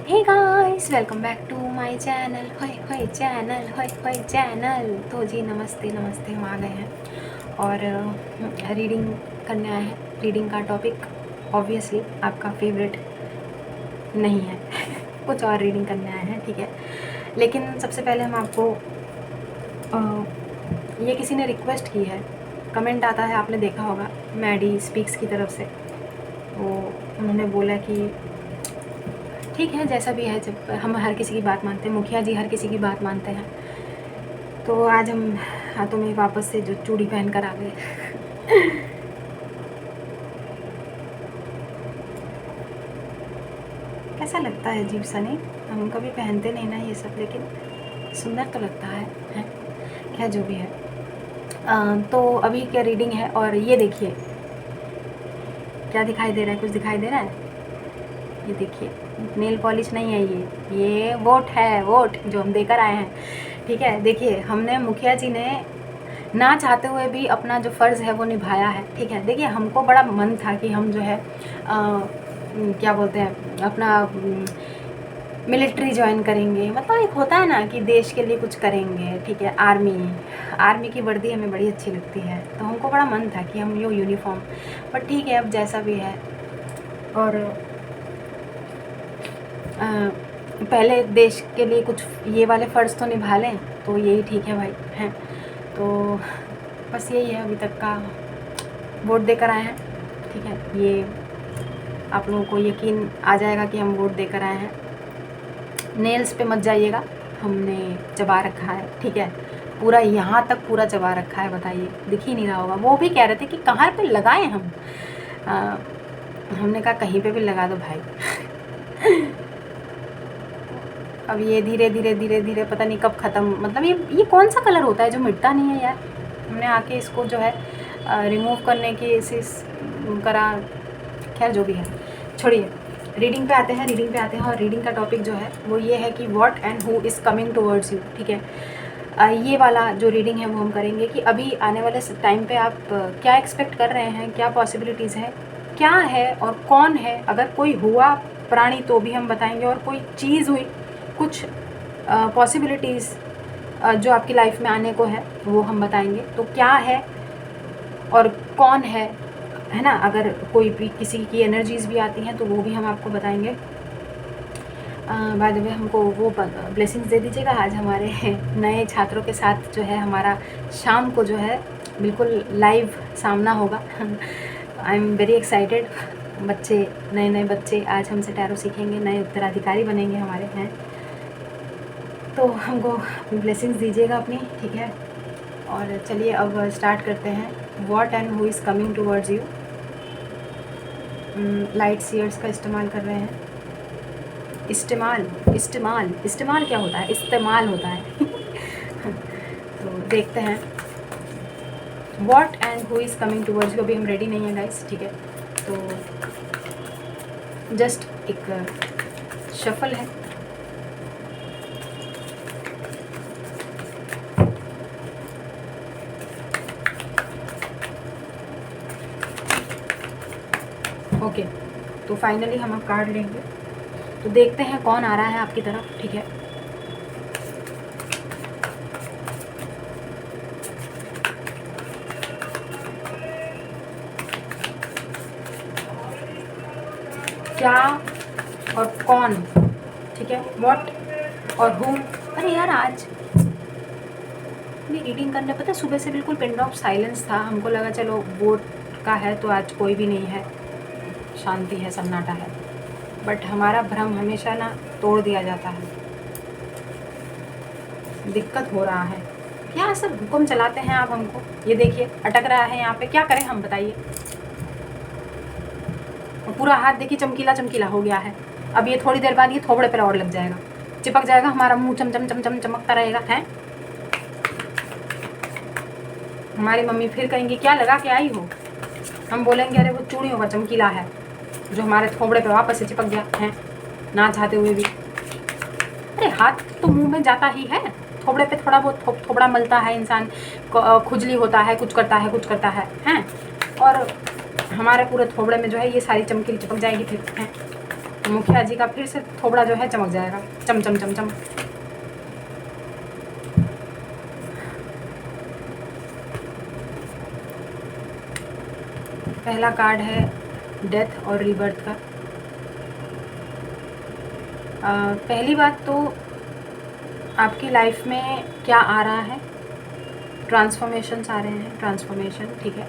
Hey guys, welcome back to my channel. होय channel, होय channel. तो जी नमस्ते नमस्ते, हम आ गए हैं और रीडिंग करने आए हैं। रीडिंग का टॉपिक ऑब्वियसली आपका फेवरेट नहीं है कुछ और रीडिंग करने आए हैं, ठीक है। लेकिन सबसे पहले हम आपको ये किसी ने रिक्वेस्ट की है, कमेंट आता है, आपने देखा होगा, मैडी स्पीक्स की तरफ से। वो उन्होंने बोला कि ठीक है जैसा भी है, जब हम हर किसी की बात मानते हैं, मुखिया जी हर किसी की बात मानते हैं, तो आज हम हाथों में वापस से जो चूड़ी पहन कर आ गए कैसा लगता है अजीब सा, नहीं? हम कभी पहनते नहीं ना ये सब, लेकिन सुंदर तो लगता है? क्या जो भी है। तो अभी क्या रीडिंग है, और ये देखिए क्या दिखाई दे रहा है, कुछ दिखाई दे रहा है? ये देखिए, नेल पॉलिश नहीं है ये वोट है, वोट जो हम देकर आए हैं, ठीक है। देखिए, हमने मुखिया जी ने ना चाहते हुए भी अपना जो फ़र्ज़ है वो निभाया है, ठीक है। देखिए, हमको बड़ा मन था कि हम जो है क्या बोलते हैं, अपना मिलिट्री ज्वाइन करेंगे, मतलब एक होता है ना कि देश के लिए कुछ करेंगे, ठीक है। आर्मी की वर्दी हमें बड़ी अच्छी लगती है, तो हमको बड़ा मन था कि हम यूनिफॉर्म, बट ठीक है, अब जैसा भी है। और पहले देश के लिए कुछ ये वाले फ़र्ज़ तो निभा लें, तो यही ठीक है भाई, हैं। तो बस यही है, अभी तक का वोट देकर आए हैं, ठीक है। ये आप लोगों को यकीन आ जाएगा कि हम वोट देकर आए हैं। नेल्स पे मत जाइएगा, हमने चबा रखा है, ठीक है। पूरा यहाँ तक पूरा चबा रखा है, बताइए, दिख ही नहीं रहा होगा। वो भी कह रहे थे कि कहाँ पे लगाएं हम। हमने कहा कहीं पे भी लगा दो भाई अब ये धीरे धीरे धीरे धीरे पता नहीं कब ख़त्म, मतलब ये कौन सा कलर होता है जो मिटता नहीं है यार। हमने आके इसको जो है रिमूव करने की इस करा, खैर जो भी है, छोड़िए। रीडिंग पे आते हैं, और रीडिंग का टॉपिक जो है वो ये है कि what and who is coming towards you, ठीक है। ये वाला जो रीडिंग है वो हम करेंगे कि अभी आने वाले टाइम पे आप क्या एक्सपेक्ट कर रहे हैं, क्या पॉसिबिलिटीज़ हैं, क्या है और कौन है। अगर कोई हुआ प्राणी तो भी हम बताएंगे, और कोई चीज़ हुई, कुछ पॉसिबिलिटीज़ जो आपकी लाइफ में आने को है वो हम बताएंगे। तो क्या है और कौन है ना। अगर कोई भी किसी की एनर्जीज़ भी आती हैं तो वो भी हम आपको बताएंगे। बाय द वे, हमको वो ब्लेसिंग्स दे दीजिएगा। आज हमारे नए छात्रों के साथ जो है हमारा शाम को जो है बिल्कुल लाइव सामना होगा आई एम वेरी एक्साइटेड। बच्चे, नए नए बच्चे आज हमसे टैरो सीखेंगे, नए उत्तराधिकारी बनेंगे हमारे हैं। तो हमको ब्लेसिंग्स दीजिएगा अपनी, ठीक है। और चलिए अब स्टार्ट करते हैं। What and who is coming towards you. Light seers का इस्तेमाल कर रहे हैं। इस्तेमाल क्या होता है? इस्तेमाल होता है तो देखते हैं what and who is coming towards you. अभी हम रेडी नहीं है गाइस, ठीक है। तो जस्ट एक शफल है। ओके, तो फाइनली हम अब कार्ड लेंगे, तो देखते हैं कौन आ रहा है आपकी तरफ, ठीक है। क्या और कौन, ठीक है। व्हाट और हु। अरे यार, आज मेरी रीडिंग करने, पता है सुबह से बिल्कुल पिन ड्रॉप साइलेंस था। हमको लगा चलो वोट का है तो आज कोई भी नहीं है, शांति है, सन्नाटा है। बट हमारा भ्रम हमेशा ना तोड़ दिया जाता है। दिक्कत हो रहा है, क्या सब हुक्म चलाते हैं आप हमको। ये देखिए अटक रहा है यहाँ पे, क्या करें हम, बताइए। और पूरा हाथ देखिए चमकीला चमकीला हो गया है। अब ये थोड़ी देर बाद ये थोबड़े पर और लग जाएगा, चिपक जाएगा, हमारा मुंह चम चम चम चम चमकता रहेगा है। हमारी मम्मी फिर कहेंगी क्या लगा के आई हो। हम बोलेंगे अरे वो चूड़ियों का चमकीला है जो हमारे थोबड़े पे वापस से चिपक गया है, ना चाहते हुए भी। अरे हाथ तो मुंह में जाता ही है, थोबड़े पे थोड़ा बहुत थोबड़ा मलता है इंसान, खुजली होता है, कुछ करता है हैं। और हमारे पूरे थोबड़े में जो है ये सारी चमकीली चिपक जाएगी फिर हैं। मुखिया जी का फिर से थोबड़ा जो है चमक जाएगा, चम चम चम चम। पहला कार्ड है डेथ और रीबर्थ का। पहली बात तो आपकी लाइफ में क्या आ रहा है, ट्रांसफॉर्मेशंस आ रहे हैं, ट्रांसफॉर्मेशन, ठीक है।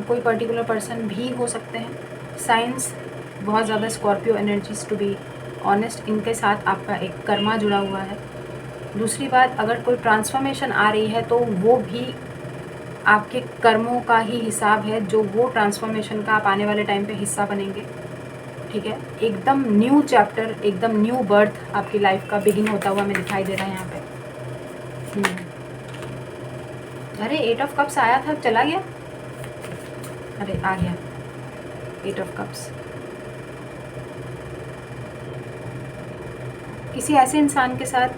कोई पर्टिकुलर पर्सन भी हो सकते हैं। साइंस बहुत ज़्यादा Scorpio energies, to be honest, इनके साथ आपका एक कर्मा जुड़ा हुआ है। दूसरी बात, अगर कोई ट्रांसफॉर्मेशन आ रही है तो वो भी आपके कर्मों का ही हिसाब है, जो वो ट्रांसफॉर्मेशन का आप आने वाले टाइम पे हिस्सा बनेंगे, ठीक है। एकदम न्यू चैप्टर, एकदम न्यू बर्थ आपकी लाइफ का बिगिन होता हुआ हमें दिखाई दे रहा है यहाँ पे। अरे 8 ऑफ कप्स आया था, चला गया, अरे आ गया 8 ऑफ कप्स। किसी ऐसे इंसान के साथ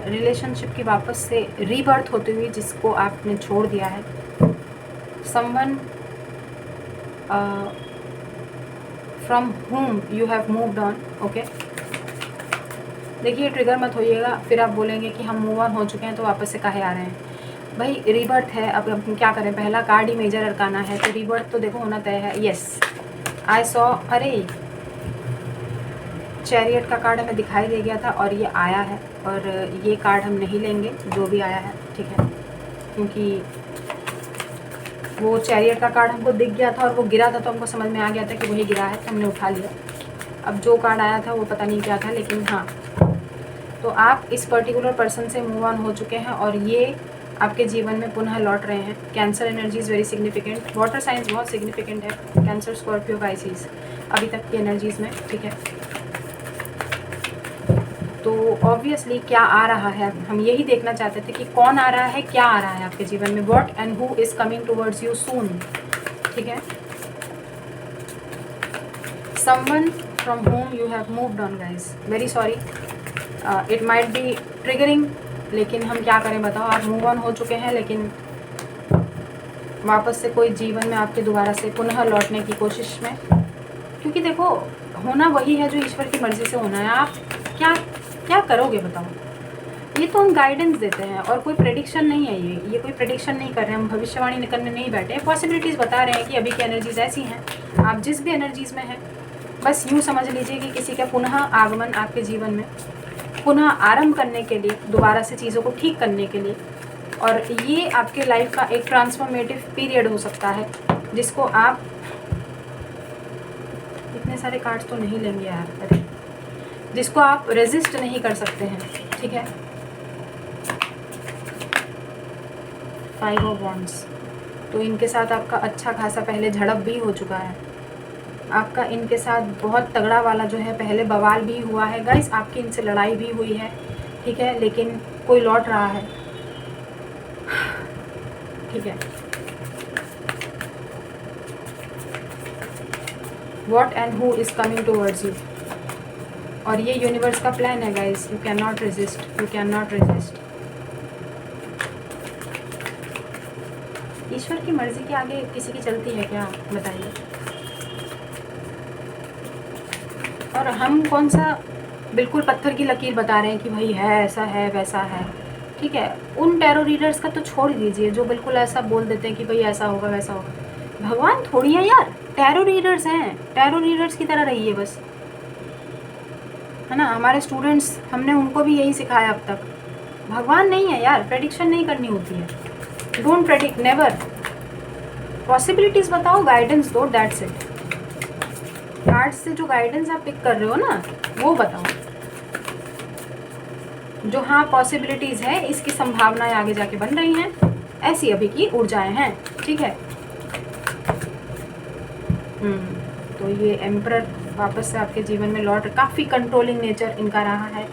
रिलेशनशिप की वापस से रीबर्थ होती हुई जिसको आपने छोड़ दिया है। Someone from whom you have moved on, okay. देखिए ट्रिगर मत होइएगा, फिर आप बोलेंगे कि हम मूव ऑन हो चुके हैं तो वापस से काहे आ रहे हैं। भाई रीबर्थ है, अब हम क्या करें, पहला कार्ड ही मेजर अरकाना है तो रीबर्थ तो देखो होना तय है। यस आई सॉ, अरे चैरियट का कार्ड हमें दिखाई दे गया था और ये आया है, और ये कार्ड हम नहीं लेंगे जो भी आया है, ठीक है, क्योंकि वो चैरियट का कार्ड हमको दिख गया था और वो गिरा था तो हमको समझ में आ गया था कि वही गिरा है, तो हमने उठा लिया। अब जो कार्ड आया था वो पता नहीं क्या था, लेकिन हाँ, तो आप इस पर्टिकुलर पर्सन से मूव ऑन हो चुके हैं और ये आपके जीवन में पुनः लौट रहे हैं। Cancer energy is very significant, water signs बहुत सिग्निफिकेंट है, कैंसर, स्कॉर्पियो, पाइसेस अभी तक की एनर्जीज़ में, ठीक है। तो ऑब्वियसली क्या आ रहा है, हम यही देखना चाहते थे कि कौन आ रहा है, क्या आ रहा है आपके जीवन में, what and who is coming towards you soon, ठीक है। Someone from home you have moved on guys, very sorry, it might be triggering, लेकिन हम क्या करें बताओ, आप मूव ऑन हो चुके हैं, लेकिन वापस से कोई जीवन में आपके दोबारा से पुनः लौटने की कोशिश में, क्योंकि देखो होना वही है जो ईश्वर की मर्ज़ी से होना है। आप क्या क्या करोगे बताओ, ये तो हम गाइडेंस देते हैं और कोई प्रेडिक्शन नहीं है, ये कोई प्रेडिक्शन नहीं कर रहे हैं, हम भविष्यवाणी करने नहीं बैठे, पॉसिबिलिटीज़ बता रहे हैं कि अभी की एनर्जीज ऐसी हैं, आप जिस भी एनर्जीज़ में हैं बस यूँ समझ लीजिए कि किसी का पुनः आगमन आपके जीवन में, पुनः आरंभ करने के लिए, दोबारा से चीज़ों को ठीक करने के लिए, और ये आपके लाइफ का एक ट्रांसफॉर्मेटिव पीरियड हो सकता है जिसको आप, इतने सारे कार्ड्स तो नहीं लेंगे यार, अरे, जिसको आप रेजिस्ट नहीं कर सकते हैं, ठीक है। 5 ऑफ वॉन्ड्स, तो इनके साथ आपका अच्छा खासा पहले झड़प भी हो चुका है, आपका इनके साथ बहुत तगड़ा वाला जो है पहले बवाल भी हुआ है गाइस, आपकी इनसे लड़ाई भी हुई है, ठीक है, लेकिन कोई लौट रहा है, ठीक है। What and who is coming towards you, और ये यूनिवर्स का प्लान है guys, you can not resist, you can not resist. ईश्वर की मर्जी के आगे किसी की चलती है क्या, बताइए। और हम कौन सा बिल्कुल पत्थर की लकीर बता रहे हैं कि भाई है, ऐसा है, वैसा है, ठीक है। उन टैरो रीडर्स का तो छोड़ दीजिए जो बिल्कुल ऐसा बोल देते हैं कि भाई ऐसा होगा, वैसा होगा। भगवान थोड़ी है यार, टैरो रीडर्स हैं, टैरो रीडर्स की तरह रहिए बस, है ना। हमारे स्टूडेंट्स, हमने उनको भी यही सिखाया अब तक, भगवान नहीं है यार, प्रेडिक्शन नहीं करनी होती है, डोंट प्रेडिक्ट, नेवर, पॉसिबिलिटीज़ बताओ, गाइडेंस दो, दैट्स इट। कार्ड्स से जो गाइडेंस आप पिक कर रहे हो ना, वो बताओ, जो हाँ पॉसिबिलिटीज़ है, इसकी संभावनाएं आगे जाके बन रही हैं, ऐसी अभी की ऊर्जाएं हैं, ठीक है। तो ये एम्परर वापस से आपके जीवन में लौट, काफ़ी कंट्रोलिंग नेचर इनका रहा है,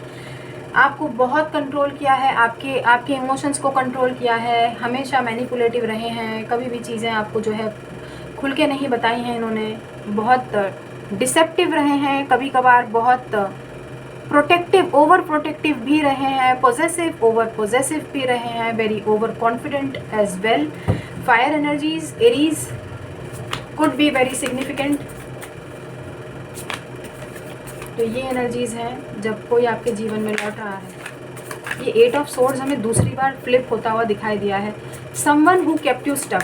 आपको बहुत कंट्रोल किया है, आपके इमोशंस को कंट्रोल किया है, हमेशा मैनिपुलेटिव रहे हैं, कभी भी चीज़ें आपको जो है खुल के नहीं बताई हैं इन्होंने, बहुत डिसेप्टिव रहे हैं, कभी कभार बहुत प्रोटेक्टिव, ओवर प्रोटेक्टिव भी रहे हैं, पोजेसिव, ओवर पोजेसिव भी रहे हैं, very over confident as well. Fire energies, Aries could be very significant, तो ये एनर्जीज़ हैं जब कोई आपके जीवन में लौट रहा है। ये 8 ऑफ सोर्ड्स हमें दूसरी बार फ्लिप होता हुआ दिखाई दिया है। Someone who kept you stuck.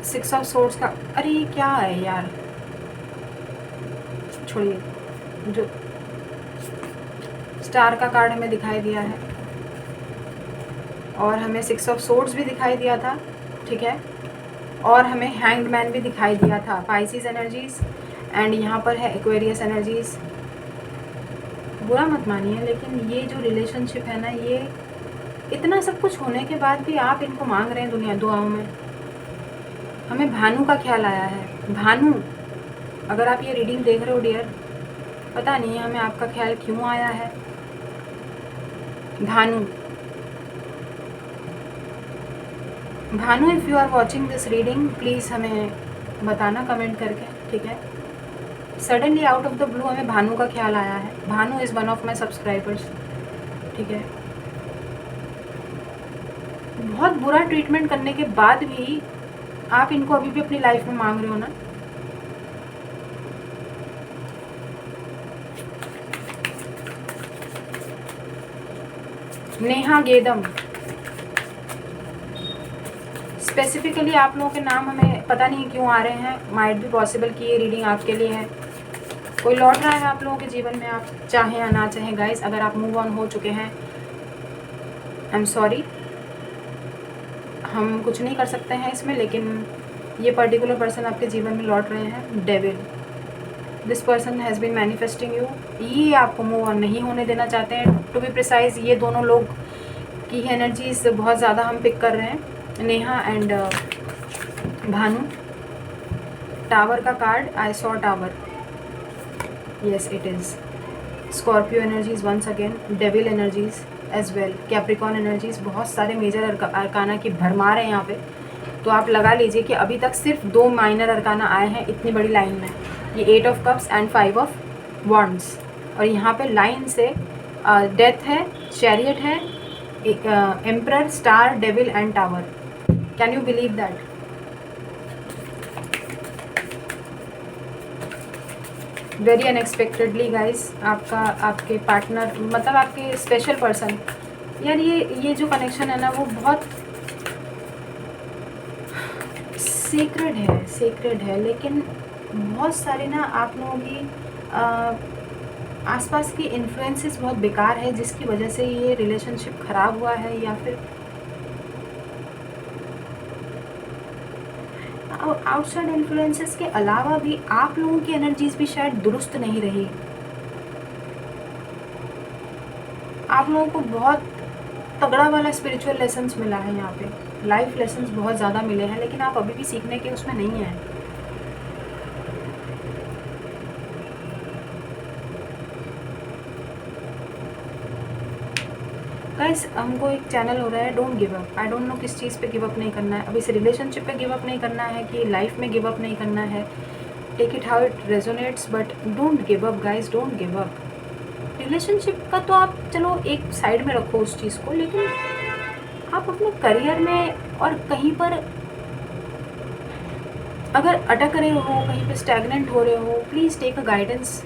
6 of swords का, अरे ये क्या है यार, छोड़िए। जो स्टार का कार्ड हमें दिखाई दिया है और हमें 6 ऑफ सोर्ड्स भी दिखाई दिया था, ठीक है, और हमें हैंग्ड मैन भी दिखाई दिया था। पाइसिस एनर्जीज़ एंड यहाँ पर है एक्वेरियस एनर्जीज़। बुरा मत मानिए, लेकिन ये जो रिलेशनशिप है ना, ये इतना सब कुछ होने के बाद भी आप इनको मांग रहे हैं दुनिया दुआओं में। हमें भानु का ख्याल आया है। भानु, अगर आप ये रीडिंग देख रहे हो डियर, पता नहीं है हमें आपका ख्याल क्यों आया है। Bhanu, Bhanu, if you are watching this reading please हमें बताना कमेंट करके, ठीक है। Suddenly out of the blue हमें भानु का ख्याल आया है। Bhanu is one of my subscribers, ठीक है। बहुत बुरा ट्रीटमेंट करने के बाद भी आप इनको अभी भी अपनी लाइफ में मांग रहे हो ना। नेहा गेदम, स्पेसिफिकली आप लोगों के नाम हमें पता नहीं क्यों आ रहे हैं। माइट भी पॉसिबल कि ये रीडिंग आपके लिए है। कोई लौट रहा है आप लोगों के जीवन में, आप चाहें या ना चाहें गाइस। अगर आप मूव ऑन हो चुके हैं, आई एम सॉरी, हम कुछ नहीं कर सकते हैं इसमें, लेकिन ये पर्टिकुलर पर्सन आपके जीवन में लौट रहे हैं। Devil, this person has been manifesting you. ये आपको मूव ऑन नहीं होने देना चाहते हैं। टू बी प्रिसाइज, ये दोनों लोग की एनर्जीज बहुत ज़्यादा हम पिक कर रहे हैं, नेहा एंड भानु। टावर का card, I saw tower, yes it is. Scorpio energies once again, devil energies as well, Capricorn energies. बहुत सारे मेजर अरकाना की भरमार है यहाँ पे। तो आप लगा लीजिए कि अभी तक सिर्फ 2 माइनर अरकाना आए हैं इतनी बड़ी लाइन में। ये 8 of cups and 5 of wands. और यहाँ पे लाइन से डेथ है, चैरियट है, emperor, star, devil and tower. Can you believe that? Very unexpectedly guys, आपके पार्टनर, मतलब आपके स्पेशल पर्सन, यार ये जो कनेक्शन है ना, वो बहुत सेक्रेड है, लेकिन बहुत सारे ना आप लोगों की आसपास की इन्फ्लुएंसेस बहुत बेकार है, जिसकी वजह से ये रिलेशनशिप ख़राब हुआ है, या फिर आउटसाइड इन्फ्लुएंसेस के अलावा भी आप लोगों की एनर्जीज भी शायद दुरुस्त नहीं रही। आप लोगों को बहुत तगड़ा वाला स्पिरिचुअल लेसन्स मिला है यहाँ पे, लाइफ लेसन्स बहुत ज़्यादा मिले हैं, लेकिन आप अभी भी सीखने के उसमें नहीं हैं। गाइस, हमको एक चैनल हो रहा है don't give up. I don't know किस चीज़ पे गिव अप नहीं करना है। अब इस रिलेशनशिप पे गिव अप नहीं करना है कि लाइफ में गिव अप नहीं करना है। Take it how it resonates, but don't give up guys, don't give up. Relationship का तो आप चलो एक साइड में रखो उस चीज़ को, लेकिन आप अपने करियर में और कहीं पर अगर अटक रहे हो, कहीं पे स्टैग्नेंट हो रहे हो, प्लीज़ टेक अ गाइडेंस।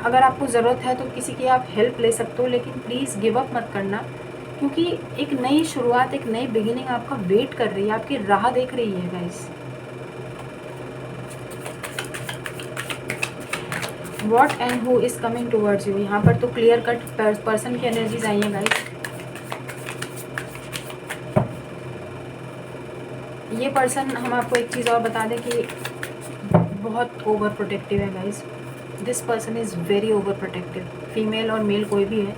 अगर आपको ज़रूरत है तो किसी की आप हेल्प ले सकते हो, लेकिन प्लीज़ गिव अप मत करना, क्योंकि एक नई शुरुआत, एक नई बिगिनिंग आपका वेट कर रही है, आपकी राह देख रही है guys. What and who is coming towards you. यहाँ पर तो क्लियर कट पर्सन की एनर्जीज आई हैं गाइस। ये पर्सन, हम आपको एक चीज़ और बता दें कि बहुत ओवर प्रोटेक्टिव है guys. This person is very over protective, female और मेल कोई भी है।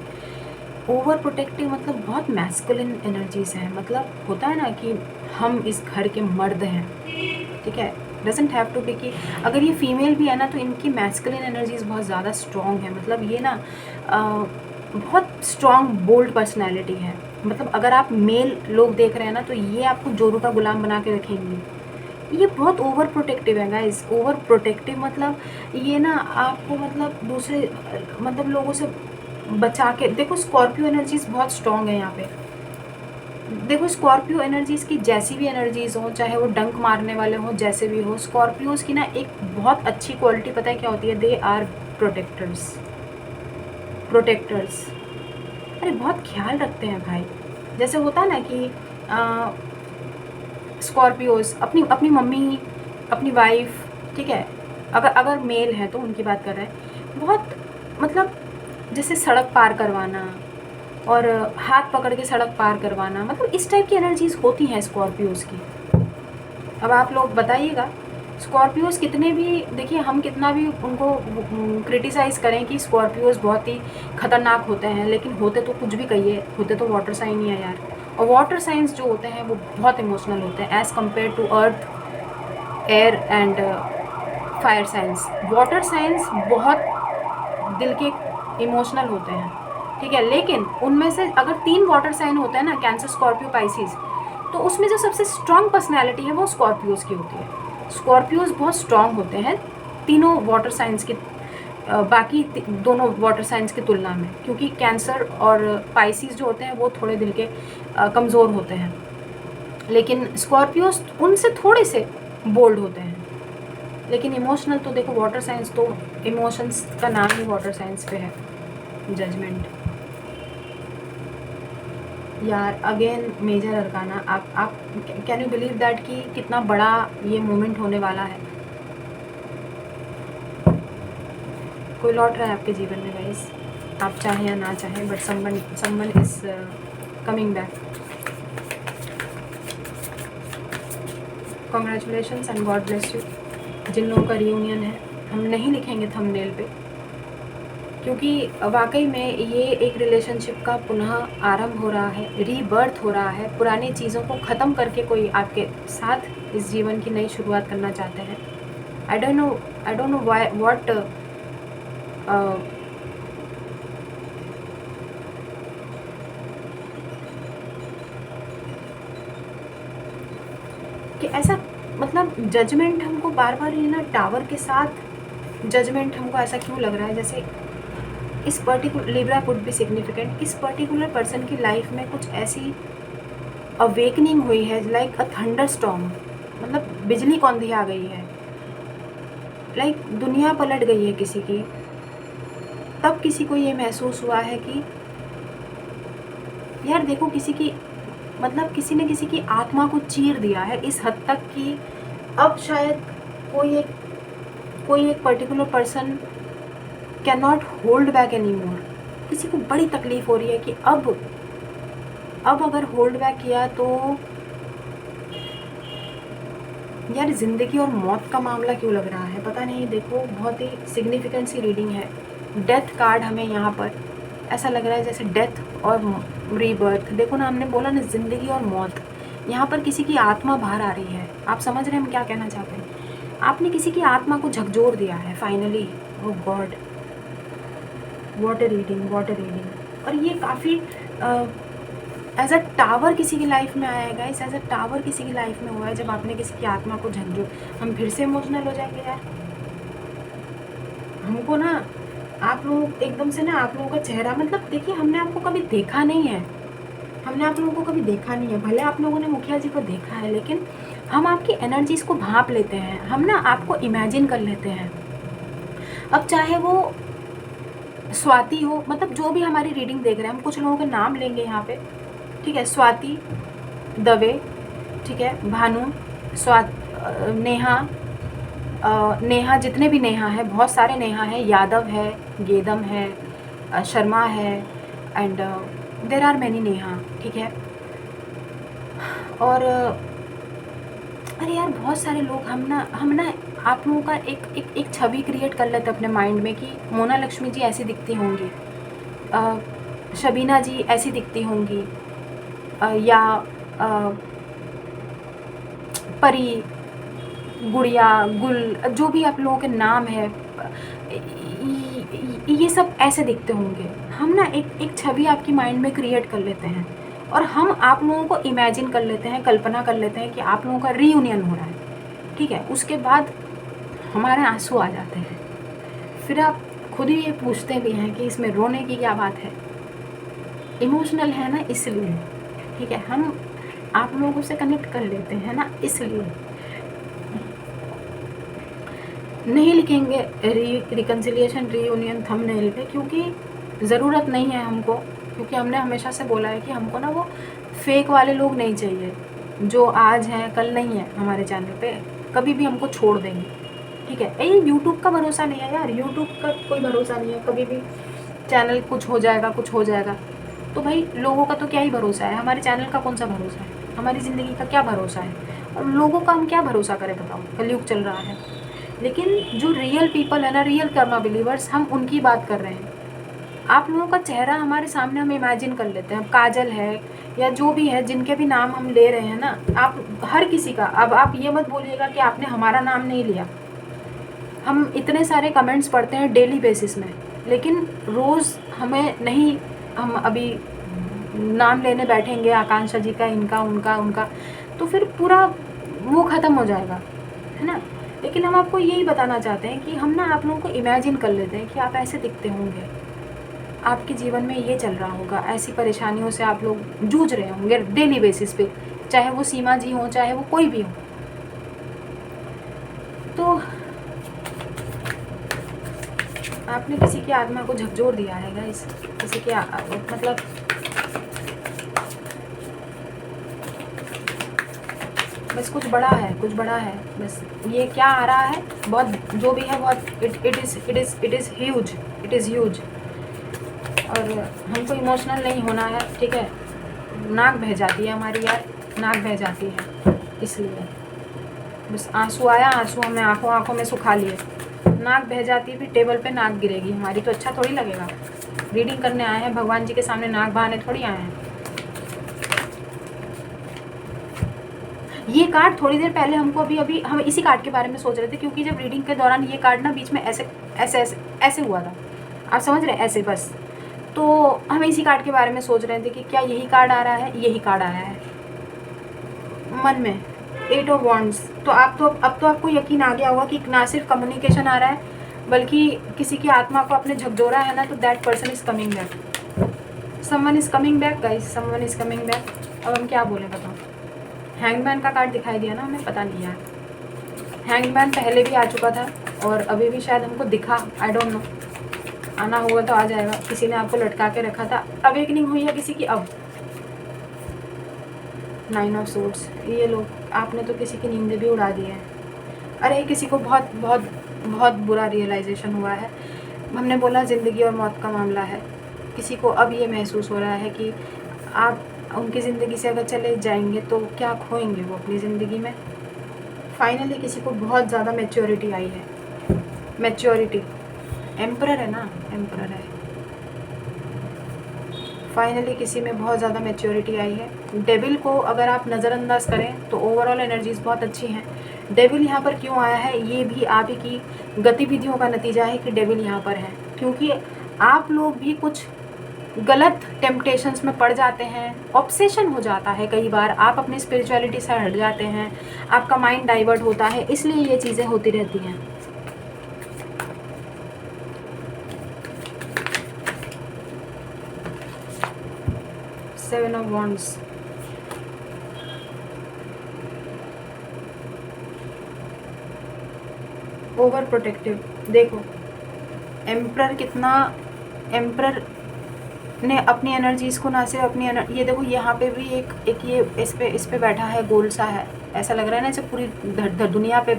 ओवर प्रोटेक्टिव मतलब बहुत मैस्कुलिन एनर्जीज हैं। मतलब होता है ना कि हम इस घर के मर्द हैं, ठीक है। डजेंट हैव टू बी कि अगर ये फीमेल भी है ना, तो इनकी मैस्कुलिन एनर्जीज बहुत ज़्यादा स्ट्रॉन्ग है। मतलब ये ना बहुत स्ट्रॉन्ग बोल्ड पर्सनैलिटी है। मतलब अगर आप मेल लोग देख रहे हैं ना, तो ये आपको जोरू का गुलाम बना के रखेंगे। ये बहुत ओवर प्रोटेक्टिव है गाइस। ओवर प्रोटेक्टिव मतलब ये ना आपको मतलब दूसरे मतलब लोगों से बचा के, देखो स्कॉर्पियो एनर्जीज बहुत स्ट्रॉन्ग है यहाँ पे। देखो स्कॉर्पियो एनर्जीज़ की जैसी भी एनर्जीज़ हो, चाहे वो डंक मारने वाले हों, जैसे भी हो, स्कॉर्पियोज़ की ना एक बहुत अच्छी क्वालिटी पता है क्या होती है? They are protectors. प्रोटेक्टर्स अरे बहुत ख्याल रखते हैं भाई। जैसे होता है ना कि स्कॉर्पियोज़ अपनी अपनी मम्मी, अपनी वाइफ़, ठीक है, अगर अगर मेल है तो उनकी बात कर रहे हैं, बहुत मतलब जैसे सड़क पार करवाना और हाथ पकड़ के सड़क पार करवाना, मतलब इस टाइप की एनर्जीज़ होती हैं स्कॉर्पियोज़ की। अब आप लोग बताइएगा, स्कॉर्पियोज़ कितने भी, देखिए हम कितना भी उनको क्रिटिसाइज़ करें कि स्कॉर्पियोज़ बहुत ही ख़तरनाक होते हैं, लेकिन होते तो कुछ भी कहिए, होते तो वाटर साइन ही है यार। और वाटर साइंस जो होते हैं वो बहुत इमोशनल होते हैं as compared to earth, air and fire signs. Water signs बहुत दिल के इमोशनल होते हैं, ठीक है, लेकिन उनमें से अगर 3 वाटर साइन होते हैं ना, कैंसर, स्कॉर्पियो, पाइसिस, तो उसमें जो सबसे स्ट्रॉन्ग पर्सनैलिटी है वो स्कॉर्पियोज़ की होती है। स्कॉर्पियोज़ बहुत स्ट्रॉन्ग होते हैं तीनों वाटर साइंस के बाकी दोनों वाटर साइंस की तुलना में, क्योंकि कैंसर और पाइसिस जो होते हैं वो थोड़े दिल के कमज़ोर होते हैं, लेकिन स्कॉर्पियोज़ उनसे थोड़े से बोल्ड होते हैं। लेकिन इमोशनल तो देखो, वाटर साइंस तो इमोशंस का नाम ही वाटर साइंस पे है। जजमेंट यार, अगेन मेजर अरकाना। आप कैन यू बिलीव दैट कि कितना बड़ा ये मोमेंट होने वाला है? कोई लौट रहा है आपके जीवन में गाइस, आप चाहें या ना चाहें, but someone is coming back. Congratulations and God bless you. जिन लोगों का रियूनियन है, हम नहीं लिखेंगे थंबनेल पे, क्योंकि वाकई में ये एक रिलेशनशिप का पुनः आरंभ हो रहा है, रीबर्थ हो रहा है। पुरानी चीज़ों को ख़त्म करके कोई आपके साथ इस जीवन की नई शुरुआत करना चाहते हैं। I don't know why what कि ऐसा, मतलब जजमेंट हमको बार बार ये ना, टावर के साथ जजमेंट हमको ऐसा क्यों लग रहा है जैसे इस particular Libra could be significant, इस पर्टिकुलर पर्सन की लाइफ में कुछ ऐसी अवेकनिंग हुई है, लाइक अ थंडर स्टॉर्म, मतलब बिजली कौंधी आ गई है, लाइक दुनिया पलट गई है किसी की। तब किसी को ये महसूस हुआ है कि यार देखो, किसी की, मतलब किसी ने किसी की आत्मा को चीर दिया है इस हद तक कि अब शायद कोई एक particular person can not hold back any more. किसी को बड़ी तकलीफ हो रही है कि अब अगर होल्ड बैक किया तो यार ज़िंदगी और मौत का मामला क्यों लग रहा है, पता नहीं। देखो बहुत ही सिग्निफिकेंट सी रीडिंग है। डेथ कार्ड हमें यहाँ पर ऐसा लग रहा है जैसे डेथ और रीबर्थ। देखो ना, हमने बोला ना ज़िंदगी और मौत, यहाँ पर किसी की आत्मा बाहर आ रही है। आप समझ रहे हैं हम क्या कहना चाहते हैं? आपने किसी की आत्मा को झकझोर दिया है finally. Oh God, what a reading, what a reading. और ये काफ़ी एज अ टावर किसी की लाइफ में आया है गाइस, एज अ टावर किसी की लाइफ में हुआ है जब आपने किसी की आत्मा को झकझोर। हम फिर से इमोशनल हो जाएंगे यार। हमको ना आप लोग एकदम से ना, आप लोगों का चेहरा, मतलब देखिए, हमने आपको कभी देखा नहीं है, हमने आप लोगों को कभी देखा नहीं है। भले आप लोगों ने मुखिया जी को देखा है, लेकिन हम आपकी एनर्जीज़ को भांप लेते हैं, हम ना आपको इमेजिन कर लेते हैं। अब चाहे वो स्वाति हो, मतलब जो भी हमारी रीडिंग देख रहे हैं, हम कुछ लोगों के नाम लेंगे यहाँ पे, ठीक है। स्वाति दवे, ठीक है, भानु, नेहा, नेहा, जितने भी नेहा है, बहुत सारे नेहा है, यादव है, गेदम है, शर्मा है, and there are many Neha, ठीक है। और अरे यार बहुत सारे लोग, हम ना आप लोगों का एक छवि क्रिएट कर लेते अपने माइंड में कि मोना लक्ष्मी जी ऐसी दिखती होंगी, शबीना जी ऐसी दिखती होंगी, या परी, गुड़िया, गुल, जो भी आप लोगों के नाम है, ये सब ऐसे दिखते होंगे। हम ना एक छवि आपकी माइंड में क्रिएट कर लेते हैं और हम आप लोगों को इमेजिन कर लेते हैं, कल्पना कर लेते हैं कि आप लोगों का रीयूनियन हो रहा है, ठीक है। उसके बाद हमारे आंसू आ जाते हैं। फिर आप खुद ही ये पूछते भी हैं कि इसमें रोने की क्या बात है। इमोशनल है ना, इसलिए, ठीक है। हम आप लोगों से कनेक्ट कर लेते हैं ना, इसलिए नहीं लिखेंगे रिकन्सिलिएशन रीयूनियन थंबनेल पे, क्योंकि ज़रूरत नहीं है हमको, क्योंकि हमने हमेशा से बोला है कि हमको ना वो फेक वाले लोग नहीं चाहिए जो आज हैं कल नहीं है हमारे चैनल पे, कभी भी हमको छोड़ देंगे, ठीक है। ये यूट्यूब का भरोसा नहीं है यार, यूट्यूब का कोई भरोसा नहीं है, कभी भी चैनल कुछ हो जाएगा कुछ हो जाएगा। तो भाई लोगों का तो क्या ही भरोसा है, हमारे चैनल का कौन सा भरोसा है, हमारी ज़िंदगी का क्या भरोसा है, और लोगों का हम क्या भरोसा करें बताओ, कलयुग चल रहा है। लेकिन जो रियल पीपल है ना, रियल कर्मा बिलीवर्स, हम उनकी बात कर रहे हैं। आप लोगों का चेहरा हमारे सामने हम इमेजिन कर लेते हैं, काजल है या जो भी है जिनके भी नाम हम ले रहे हैं ना, आप हर किसी का, अब आप ये मत बोलिएगा कि आपने हमारा नाम नहीं लिया। हम इतने सारे कमेंट्स पढ़ते हैं डेली बेसिस में, लेकिन रोज़ हमें नहीं, हम अभी नाम लेने बैठेंगे आकांक्षा जी का, इनका उनका उनका, तो फिर पूरा वो ख़त्म हो जाएगा, है ना। लेकिन हम आपको यही बताना चाहते हैं कि हम ना आप लोगों को इमेजिन कर लेते हैं कि आप ऐसे दिखते होंगे, आपके जीवन में ये चल रहा होगा, ऐसी परेशानियों से आप लोग जूझ रहे होंगे डेली बेसिस पे, चाहे वो सीमा जी हो चाहे वो कोई भी हो। तो आपने किसी की आत्मा को झकझोर दिया है गाइस, किसी के मतलब बस कुछ बड़ा है, कुछ बड़ा है, बस ये क्या आ रहा है, बहुत जो भी है बहुत इट इज़ ह्यूज। और हमको इमोशनल नहीं होना है, ठीक है। नाक बह जाती है हमारी यार, नाक बह जाती है, इसलिए बस आंसू आया, आंसू हमें आंखों में सुखा लिए, नाक बह जाती है, फिर टेबल पे नाक गिरेगी हमारी, तो अच्छा थोड़ी लगेगा। रीडिंग करने आए हैं, भगवान जी के सामने नाक बहाने थोड़ी आए हैं। ये कार्ड थोड़ी देर पहले हमको अभी हम इसी कार्ड के बारे में सोच रहे थे, क्योंकि जब रीडिंग के दौरान ये कार्ड ना बीच में ऐसे ऐसे ऐसे ऐसे हुआ था, आप समझ रहे हैं, ऐसे बस। तो हम इसी कार्ड के बारे में सोच रहे थे कि क्या यही कार्ड आ रहा है, यही कार्ड आया है मन में, 8 ऑफ वॉन्ड्स। तो आप तो अब तो आपको यकीन आ गया होगा कि ना सिर्फ कम्युनिकेशन आ रहा है, बल्कि किसी की आत्मा को आपने झकझोरा है ना, तो that person is coming back, someone is coming back guys, someone is coming back. अब हम क्या बोले बताओ। हैंगमैन का कार्ड दिखाई दिया ना हमें, पता नहीं यार, हैंगमैन पहले भी आ चुका था और अभी भी शायद हमको दिखा, आई डोंट नो, आना होगा तो आ जाएगा। किसी ने आपको लटका के रखा था, अवेकनिंग हुई है किसी की अब। 9 ऑफ सोर्ड्स, ये लोग, आपने तो किसी की नींद भी उड़ा दी है। अरे किसी को बहुत बहुत बहुत बुरा रियलाइजेशन हुआ है, हमने बोला ज़िंदगी और मौत का मामला है, किसी को अब ये महसूस हो रहा है कि आप उनकी ज़िंदगी से अगर चले जाएंगे तो क्या खोएंगे वो अपनी ज़िंदगी में। फाइनली किसी को बहुत ज़्यादा मैच्योरिटी आई है, मैच्योरिटी, एम्परर है ना, एम्परर है। फाइनली किसी में बहुत ज़्यादा मैच्योरिटी आई है। डेविल को अगर आप नज़रअंदाज करें तो ओवरऑल एनर्जीज़ बहुत अच्छी हैं। डेविल यहाँ पर क्यों आया है, ये भी आप ही की गतिविधियों का नतीजा है कि डेविल यहाँ पर है, क्योंकि आप लोग भी कुछ गलत टेम्पटेशंस में पड़ जाते हैं, ऑब्सेशन हो जाता है, कई बार आप अपनी स्पिरिचुअलिटी से हट जाते हैं, आपका माइंड डाइवर्ट होता है, इसलिए ये चीज़ें होती रहती हैं। Seven of wands, over protective, देखो एम्परर कितना, एम्परर ने अपनी एनर्जीज़ को ना सिर्फ अपनी ये देखो यहाँ पे भी एक ये इस पे बैठा है, गोल सा है, ऐसा लग रहा है ना जैसे पूरी दुनिया पे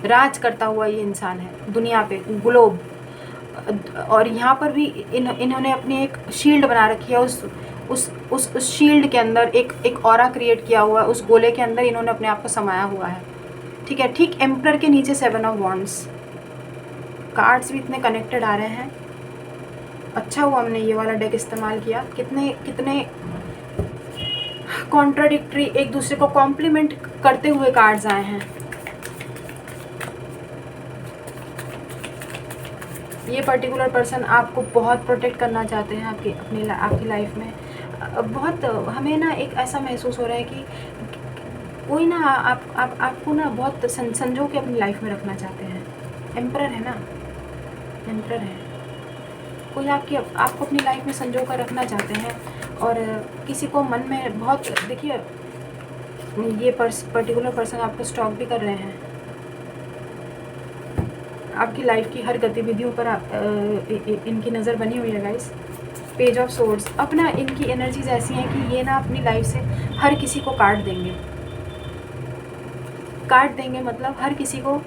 राज करता हुआ ये इंसान है, दुनिया पे ग्लोब। और यहाँ पर भी इन्होंने अपनी एक शील्ड बना रखी है, उस शील्ड के अंदर एक ऑरा क्रिएट किया हुआ है, उस गोले के अंदर इन्होंने अपने आप को समाया हुआ है, ठीक है। ठीक एम्परर के नीचे 7 ऑफ वॉन्ड्स, कार्ड्स भी इतने कनेक्टेड आ रहे हैं। अच्छा हुआ हमने ये वाला डेक इस्तेमाल किया, कितने कितने कॉन्ट्राडिक्टरी, एक दूसरे को कॉम्प्लीमेंट करते हुए कार्ड्स आए हैं। ये पर्टिकुलर पर्सन आपको बहुत प्रोटेक्ट करना चाहते हैं आपकी लाइफ में। बहुत हमें ना एक ऐसा महसूस हो रहा है कि कोई ना आपको ना बहुत संजो के अपनी लाइफ में रखना चाहते हैं। एम्परर है ना, एम्परर है, कोई आपको अपनी लाइफ में संजो कर रखना चाहते हैं। और किसी को मन में बहुत, देखिए ये पर्टिकुलर पर्सन आपको स्टॉक भी कर रहे हैं। आपकी लाइफ की हर गतिविधियों पर इनकी नज़र बनी हुई है गाइस। पेज ऑफ सोर्ड्स, अपना इनकी एनर्जीज ऐसी हैं कि ये ना अपनी लाइफ से हर किसी को काट देंगे। मतलब हर किसी को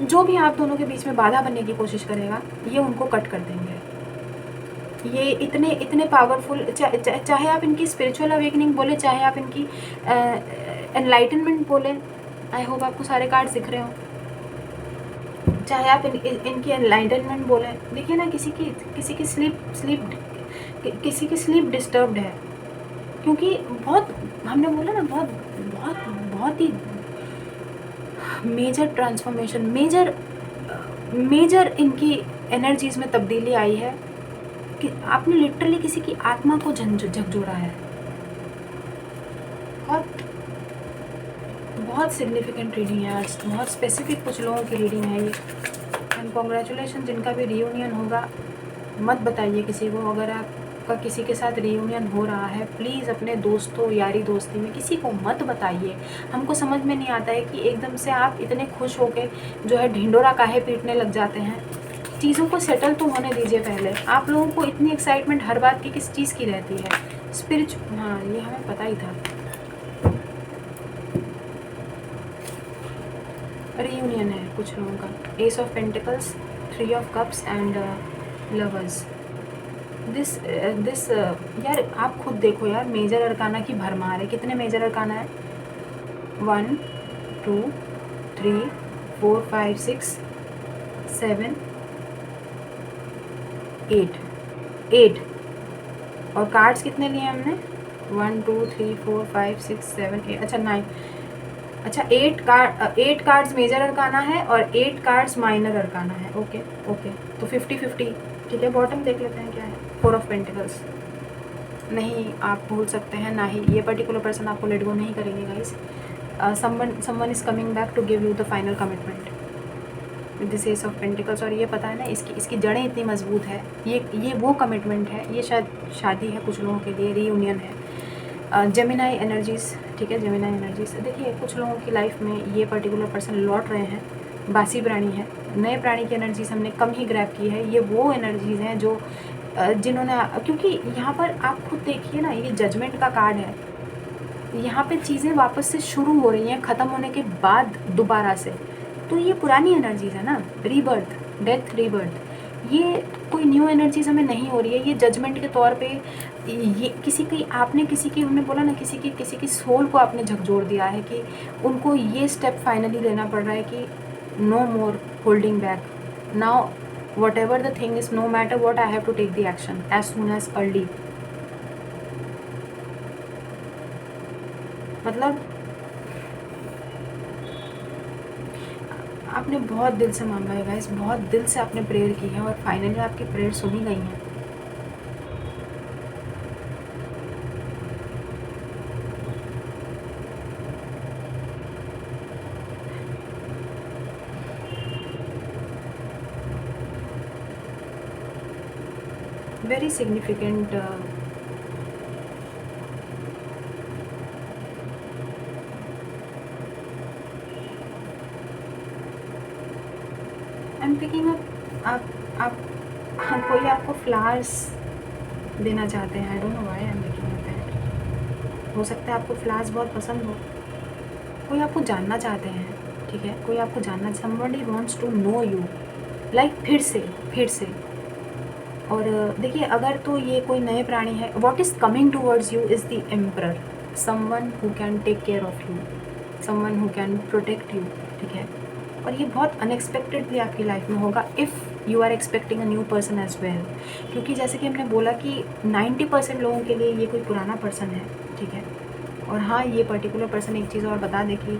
जो भी आप दोनों के बीच में बाधा बनने की कोशिश करेगा, ये उनको कट कर देंगे। ये इतने पावरफुल, चाहे आप इनकी स्पिरिचुअल अवेकनिंग बोले, चाहे आप इनकी एनलाइटनमेंट बोले। आई होप आपको सारे कार्ड्स दिख रहे हो। चाहे आप इनकी एनलाइटनमेंट बोले। देखिए ना, किसी की स्लीप डिस्टर्ब्ड है, क्योंकि बहुत, हमने बोला ना, बहुत ही मेजर ट्रांसफॉर्मेशन, मेजर इनकी एनर्जीज में तब्दीली आई है कि आपने लिटरली किसी की आत्मा को झकझोरा है। बहुत सिग्निफिकेंट रीडिंग है आज, बहुत स्पेसिफिक कुछ लोगों की रीडिंग है ये। एंड कॉन्ग्रेचुलेशन, जिनका भी रीयूनियन होगा, मत बताइए किसी को। अगर आपका किसी के साथ रीयूनियन हो रहा है, प्लीज़ अपने दोस्तों, यारी दोस्ती में किसी को मत बताइए। हमको समझ में नहीं आता है कि एकदम से आप इतने खुश होके जो है ढिंडोरा काहे पीटने लग जाते हैं। चीज़ों को सेटल तो होने दीजिए पहले। आप लोगों को इतनी एक्साइटमेंट हर बात की किस चीज़ की रहती है? हाँ, ये हमें पता ही था। रीयूनियन है कुछ लोगों का। S of pentacles, 3 of cups and lovers. This यार आप खुद देखो यार, मेजर अरकाना की भरमार है। कितने मेजर अरकाना है? 1 2 3 4 5 6 7 8 और कार्ड्स कितने लिए हमने? 1 2 3 4 5 6 7 8, अच्छा 9, अच्छा 8 कार्ड्स मेजर अरकाना है और 8 कार्ड्स माइनर अरकाना है। ओके तो 50-50, ठीक है। बॉटम देख लेते हैं क्या है। 4 ऑफ पेंटिकल्स। नहीं आप भूल सकते हैं, ना ही ये पर्टिकुलर पर्सन आपको लेट गो नहीं करेंगे guys. Someone is coming back to give you the final commitment with this ace of pentacles. और ये पता है ना, इसकी जड़ें इतनी मजबूत है। ये वो कमिटमेंट है, ये शायद शादी है कुछ लोगों के लिए, रीयूनियन है। जेमिनाई एनर्जीज़, ठीक है, जेमिनाई एनर्जीज़। देखिए कुछ लोगों की लाइफ में ये पर्टिकुलर पर्सन लौट रहे हैं, बासी प्राणी है। नए प्राणी की एनर्जीज हमने कम ही ग्रैब की है। ये वो एनर्जीज़ हैं जो जिन्होंने, क्योंकि यहाँ पर आप खुद देखिए ना, ये जजमेंट का कार्ड है। यहाँ पे चीज़ें वापस से शुरू हो रही हैं ख़त्म होने के बाद दोबारा से। तो ये पुरानी एनर्जीज़ है ना, रीबर्थ, डेथ, रीबर्थ। ये कोई न्यू एनर्जीज हमें नहीं हो रही है। ये जजमेंट के तौर पे ये आपने किसी की, हमने बोला ना, किसी की सोल को आपने झकझोर दिया है कि उनको ये स्टेप फाइनली लेना पड़ रहा है कि no more holding back, now whatever the thing is, no matter what, I have to take the action as soon as early. मतलब आपने बहुत दिल से मांगा है गाइस, बहुत दिल से आपने प्रेयर की है और फाइनली आपकी प्रेयर सुनी गई है। Very significant I am picking up. आप कोई आपको फ्लावर्स देना चाहते हैं। I don't know why I am picking up that. हो सकता है आपको फ्लावर्स बहुत पसंद हो। कोई आपको जानना चाहते हैं, ठीक है, कोई आपको जानना, somebody wants to know you, like फिर से। और देखिए, अगर तो ये कोई नए प्राणी है, what is coming towards you is the emperor, someone who can take care of you, someone who can protect you, ठीक है। और ये बहुत अनएक्सपेक्टेडली आपकी लाइफ में होगा if you are expecting a new person as well. क्योंकि जैसे कि हमने बोला कि 90% लोगों के लिए ये कोई पुराना पर्सन है, ठीक है। और हाँ, ये पर्टिकुलर पर्सन, एक चीज़ और बता दें कि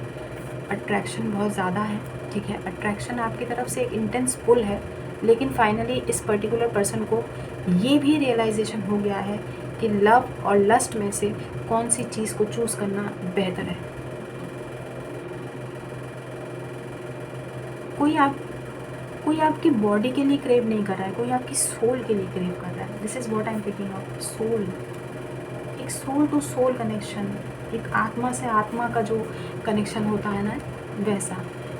अट्रैक्शन बहुत ज़्यादा है, ठीक है। अट्रैक्शन आपकी तरफ से एक इंटेंस पुल है, लेकिन फाइनली इस पर्टिकुलर पर्सन को ये भी रियलाइजेशन हो गया है कि लव और लस्ट में से कौन सी चीज़ को चूज़ करना बेहतर है। कोई आपकी बॉडी के लिए क्रेव नहीं कर रहा है, कोई आपकी सोल के लिए क्रेव कर रहा है। This is what I am picking up. Soul, एक सोल टू सोल कनेक्शन, एक आत्मा से आत्मा का जो कनेक्शन होता है ना, वैसा।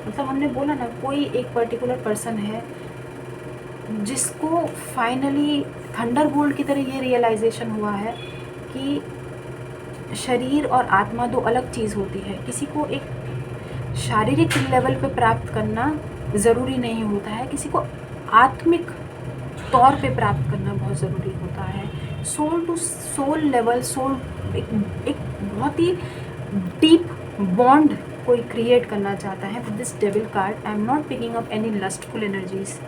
मतलब हमने बोला ना, कोई एक पर्टिकुलर पर्सन है जिसको फाइनली थंडरबोल्ट की तरह ये रियलाइजेशन हुआ है कि शरीर और आत्मा दो अलग चीज़ होती है। किसी को एक शारीरिक लेवल पे प्राप्त करना ज़रूरी नहीं होता है, किसी को आत्मिक तौर पे प्राप्त करना बहुत ज़रूरी होता है। Soul to soul level, soul एक बहुत ही डीप बॉन्ड कोई क्रिएट करना चाहता है। With this devil card I am not picking up any lustful energies.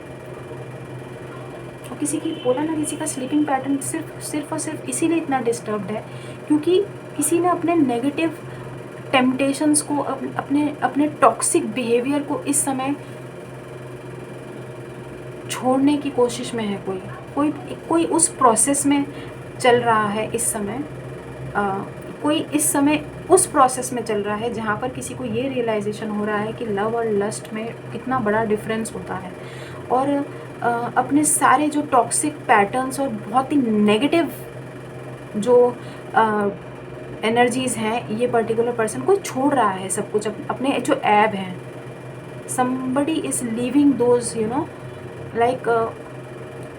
और किसी की बोला ना, किसी का स्लीपिंग पैटर्न सिर्फ और सिर्फ इसीलिए इतना डिस्टर्ब्ड है क्योंकि किसी ने अपने नेगेटिव टेम्पटेशंस को, अपने टॉक्सिक बिहेवियर को इस समय छोड़ने की कोशिश में है। कोई उस प्रोसेस में चल रहा है इस समय। कोई इस समय उस प्रोसेस में चल रहा है जहाँ पर किसी को ये रियलाइजेशन हो रहा है कि लव और लस्ट में कितना बड़ा डिफरेंस होता है। और अपने सारे जो टॉक्सिक पैटर्न्स और बहुत ही नेगेटिव जो एनर्जीज़ हैं, ये पर्टिकुलर पर्सन कोई छोड़ रहा है सब कुछ, अपने जो ऐब हैं। somebody is leaving those, like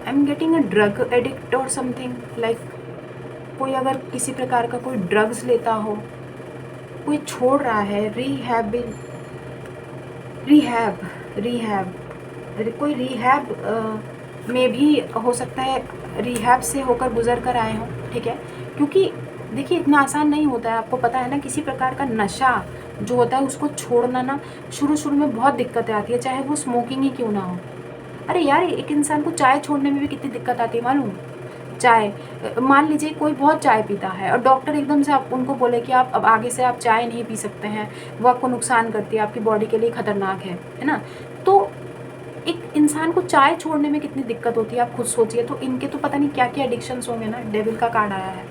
I'm getting a drug addict or something, like कोई अगर किसी प्रकार का कोई ड्रग्स लेता हो, कोई छोड़ रहा है। कोई रिहैब में भी हो सकता है, रिहैब से होकर गुजर कर आए हों, ठीक है। क्योंकि देखिए इतना आसान नहीं होता है, आपको पता है ना, किसी प्रकार का नशा जो होता है उसको छोड़ना ना शुरू में बहुत दिक्कतें आती है, चाहे वो स्मोकिंग ही क्यों ना हो। अरे यार, एक इंसान को चाय छोड़ने में भी कितनी दिक्कत आती है मालूम। चाय, मान लीजिए कोई बहुत चाय पीता है और डॉक्टर एकदम से आप उनको बोले कि आप अब आगे से आप चाय नहीं पी सकते हैं, वो आपको नुकसान करती है, आपकी बॉडी के लिए ख़तरनाक है ना। तो एक इंसान को चाय छोड़ने में कितनी दिक्कत होती है, आप खुद सोचिए। तो इनके तो पता नहीं क्या क्या एडिक्शंस होंगे ना। डेविल का कार्ड आया है,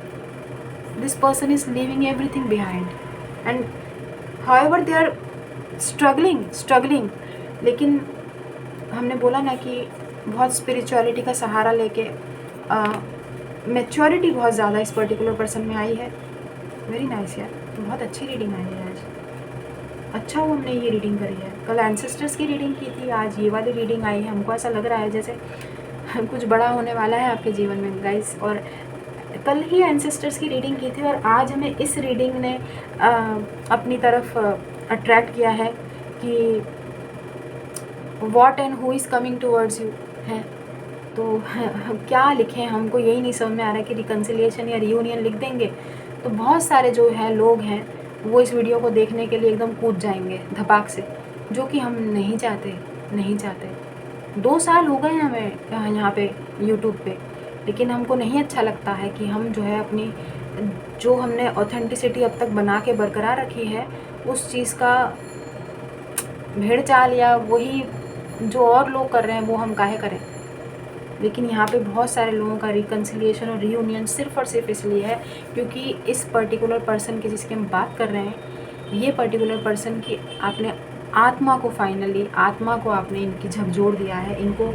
this person is leaving everything behind and however they are struggling. लेकिन हमने बोला ना कि बहुत स्पिरिचुअलिटी का सहारा लेके मैच्योरिटी बहुत ज़्यादा इस पर्टिकुलर पर्सन में आई है। वेरी नाइस यार, बहुत अच्छी रीडिंग आई है आज। अच्छा हुआ हमने ये रीडिंग करी है। कल एंसेस्टर्स की रीडिंग की थी, आज ये वाली रीडिंग आई है। हमको ऐसा लग रहा है जैसे कुछ बड़ा होने वाला है आपके जीवन में गाइस। और कल ही एंसेस्टर्स की रीडिंग की थी और आज हमें इस रीडिंग ने अपनी तरफ अट्रैक्ट किया है कि what and who is coming towards you है। तो क्या लिखें, हमको यही नहीं समझ में आ रहा है कि रिकन्सिलिएशन या रियूनियन लिख देंगे तो बहुत सारे जो है लोग हैं वो इस वीडियो को देखने के लिए एकदम कूद जाएंगे धपाक से, जो कि हम नहीं चाहते। 2 साल हो गए हैं हमें यहाँ पे यूट्यूब पे, लेकिन हमको नहीं अच्छा लगता है कि हम जो है अपनी जो हमने ऑथेंटिसिटी अब तक बना के बरकरार रखी है उस चीज़ का भेड़ चाल या वही जो और लोग कर रहे हैं वो हम काहे करें। लेकिन यहाँ पे बहुत सारे लोगों का रिकन्सिलिएशन और रीयूनियन सिर्फ़ और सिर्फ इसलिए है क्योंकि इस पर्टिकुलर पर्सन की जिसकी हम बात कर रहे हैं, ये पर्टिकुलर पर्सन की आपने आत्मा को फाइनली आपने इनकी झकझोर दिया है। इनको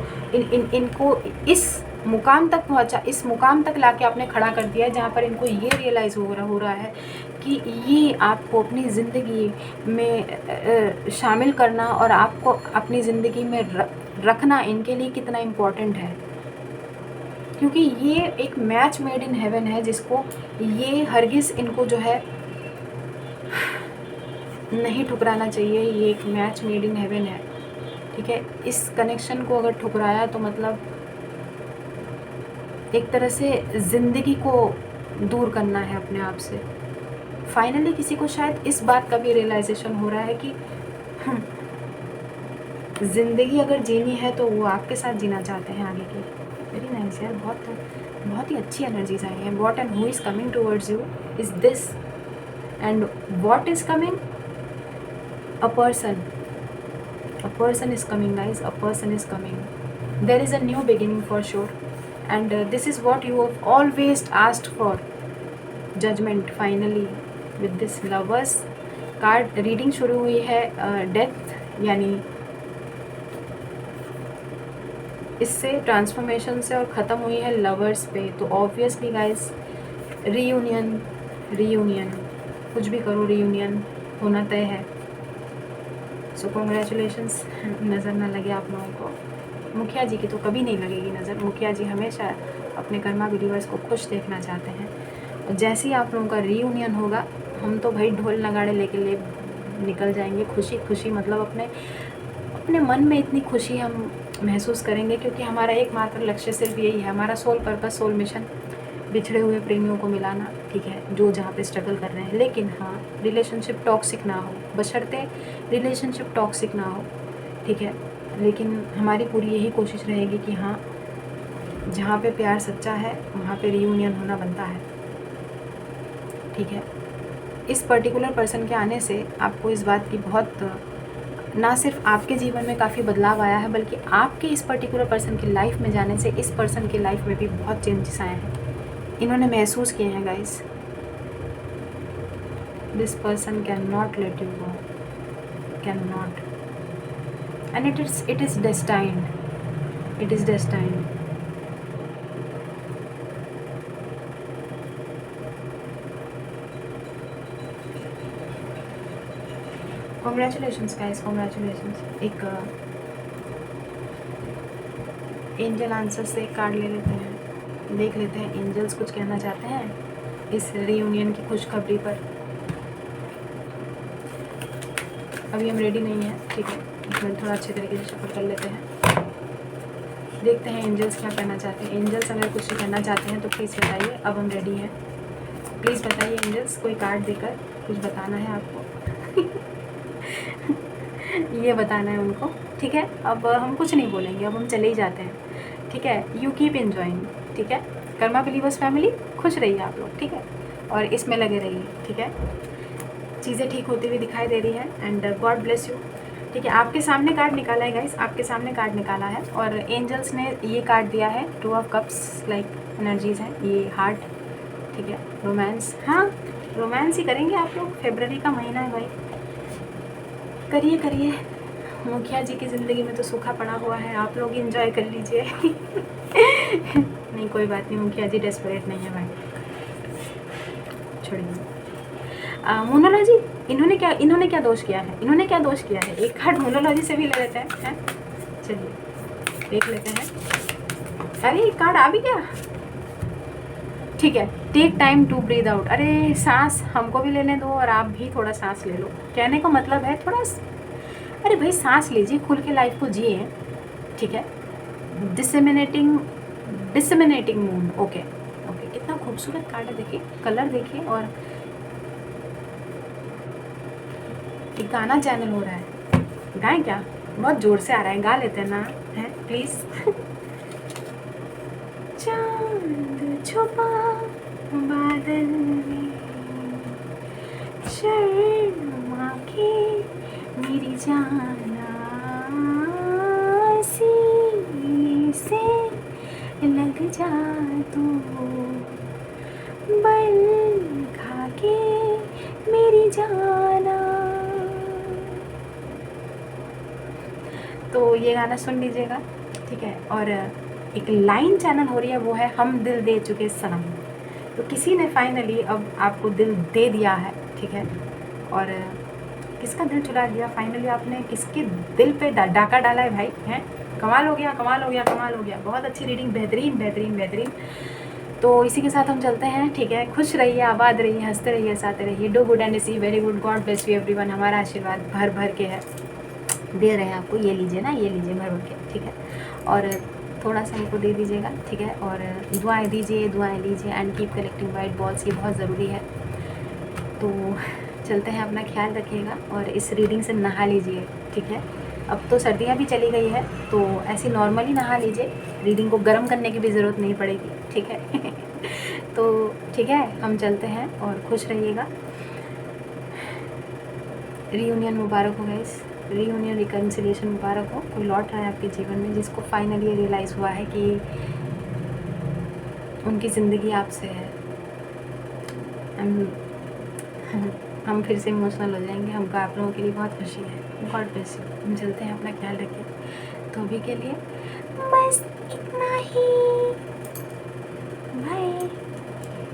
इस मुकाम तक लाके आपने खड़ा कर दिया है जहाँ पर इनको ये रियलाइज़ हो रहा है कि ये आपको अपनी ज़िंदगी में शामिल करना और आपको अपनी ज़िंदगी में रखना इनके लिए कितना इम्पोर्टेंट है। क्योंकि ये एक मैच मेड इन हेवन है जिसको ये हरगिज़ इनको जो है नहीं ठुकराना चाहिए। ये एक मैच मेड इन हेवन है, ठीक है। इस कनेक्शन को अगर ठुकराया तो मतलब एक तरह से ज़िंदगी को दूर करना है अपने आप से। फाइनली किसी को शायद इस बात का भी रियलाइजेशन हो रहा है कि ज़िंदगी अगर जीनी है तो वो आपके साथ जीना चाहते हैं आगे की। वेरी नाइस यार, बहुत ही अच्छी एनर्जीज आई हैं। What and who is coming towards you is this and what is coming, a person is coming guys, a person is coming. There is a new beginning for sure and this is what you have always asked for, judgment finally with this lovers card. Reading शुरू हुई है death यानी इससे, transformation से, और ख़त्म हुई है लवर्स पे। तो ऑब्वियसली गाइस रीयूनियन कुछ भी करो, रीयूनियन होना तय है। सो कॉन्ग्रेचुलेशंस। नज़र ना लगे आप लोगों को। मुखिया जी की तो कभी नहीं लगेगी नज़र। मुखिया जी हमेशा अपने कर्मा बिलीवर्स को खुश देखना चाहते हैं। और जैसे ही आप लोगों का रीयूनियन होगा, हम तो भाई ढोल नगाड़े लेके निकल जाएंगे, खुशी खुशी। मतलब अपने अपने मन में इतनी खुशी हम महसूस करेंगे, क्योंकि हमारा एकमात्र लक्ष्य सिर्फ यही है, हमारा सोल पर्पस, सोल मिशन, बिछड़े हुए प्रेमियों को मिलाना, ठीक है, जो जहाँ पे स्ट्रगल कर रहे हैं। लेकिन हाँ, रिलेशनशिप टॉक्सिक ना हो, बशर्ते रिलेशनशिप टॉक्सिक ना हो, ठीक है। लेकिन हमारी पूरी यही कोशिश रहेगी कि हाँ, जहाँ पे प्यार सच्चा है वहाँ पे रीयूनियन होना बनता है, ठीक है। इस पर्टिकुलर पर्सन के आने से आपको इस बात की बहुत, ना सिर्फ आपके जीवन में काफ़ी बदलाव आया है, बल्कि आपके इस पर्टिकुलर पर्सन की लाइफ में जाने से इस पर्सन की लाइफ में भी बहुत चेंजेस आए हैं। इन्होंने महसूस किए हैं guys, this person can not let you go, can not, and it is destined, it is destined. Congratulations guys, congratulations. एक एंजल आंसर से एक कार्ड ले लेते हैं, देख लेते हैं एंजल्स कुछ कहना चाहते हैं इस रीयूनियन की खुशखबरी पर। अभी हम रेडी नहीं हैं, ठीक है, इसमें थोड़ा अच्छे तरीके से सफर कर लेते हैं, देखते हैं एंजल्स क्या कहना चाहते हैं। एंजल्स अगर कुछ कहना चाहते हैं तो प्लीज़ बताइए। अब हम रेडी हैं, प्लीज़ बताइए एंजल्स, कोई कार्ड देकर कुछ बताना है आपको। ये बताना है उनको, ठीक है। अब हम कुछ नहीं बोलेंगे, अब हम चले ही जाते हैं, ठीक है। यू कीप एंजॉइंग, ठीक है। कर्मा बिलीवर्स फैमिली, खुश रहिए आप लोग, ठीक है, और इसमें लगे रहिए, ठीक है। चीज़ें ठीक होती हुई दिखाई दे रही है, एंड गॉड ब्लेस यू, ठीक है। आपके सामने कार्ड निकाला है गाइस, आपके सामने कार्ड निकाला है, और एंजल्स ने ये कार्ड दिया है, 2 ऑफ कप्स, लाइक एनर्जीज हैं, ये हार्ट, ठीक है, रोमांस। हाँ, रोमांस ही करेंगे आप लोग, फेब्रवरी का महीना है भाई, करिए करिए। मुखिया जी की ज़िंदगी में तो सूखा पड़ा हुआ है, आप लोग इंजॉय कर लीजिए। नहीं कोई बात नहीं, मुखिया जी डेस्परेट नहीं है भाई, छोड़िए। मोनोलॉजी, इन्होंने क्या दोष किया है, इन्होंने क्या दोष किया है, एक कार्ड मोनोलॉजी से भी ले लेते हैं। चलिए देख लेते हैं। अरे कार्ड आ भी गया, ठीक है। Take time to breathe out, अरे सांस हमको भी लेने दो और आप भी थोड़ा सांस ले लो। कहने का मतलब है थोड़ा, अरे भाई सांस लीजिए, खुल के लाइफ को जिए, ठीक है। Disseminating moon, okay okay. कितना खूबसूरत कार्ड है, देखिए कलर देखिए, और एक गाना चैनल हो रहा है, गाएं क्या, बहुत जोर से आ रहा है, गा लेते हैं ना, है प्लीज़। चांद छुपा बादल में, शर्मा के मेरी जाना, सीने से लग जा तू, बल खा के मेरी जाना। तो ये गाना सुन लीजिएगा, ठीक है। और एक लाइन चैनल हो रही है, वो है हम दिल दे चुके सनम। तो किसी ने फाइनली अब आपको दिल दे दिया है, ठीक है। और किसका दिल चुरा लिया फाइनली आपने, किसके दिल पे डाका डाला है भाई, हैं। कमाल हो गया, कमाल हो गया, कमाल हो गया। बहुत अच्छी रीडिंग, बेहतरीन बेहतरीन बेहतरीन। तो इसी के साथ हम चलते हैं, ठीक है। खुश रहिए, आबाद रहिए, हंसते रहिए, हंसाते रहिए। Do good and see very good, God bless you everyone. हमारा आशीर्वाद भर भर के है, दे रहे हैं आपको, ये लीजिए ना, ये लीजिए भर भर के, ठीक है। और थोड़ा सा हमको दे दीजिएगा, ठीक है। और दुआएं दीजिए, दुआएं लीजिए, and keep collecting white balls, ये बहुत ज़रूरी है। तो चलते हैं, अपना ख्याल रखिएगा, और इस रीडिंग से नहा लीजिए, ठीक है। अब तो सर्दियाँ भी चली गई है, तो ऐसे नॉर्मली नहा लीजिए, रीडिंग को गर्म करने की भी ज़रूरत नहीं पड़ेगी, ठीक है। तो ठीक है, हम चलते हैं, और खुश रहिएगा। रीयूनियन मुबारक हो गाइस, रीयूनियन रिकन्सिलिएशन मुबारक हो। कोई लौट रहा है आपके जीवन में जिसको फाइनली ये रियलाइज़ हुआ है कि उनकी ज़िंदगी आपसे है। हम फिर से इमोशनल हो जाएंगे, हमको आप लोगों के लिए बहुत खुशी है। God bless you. हम चलते हैं, अपना ख्याल रखिए। तो अभी के लिए बस इतना ही, बाय।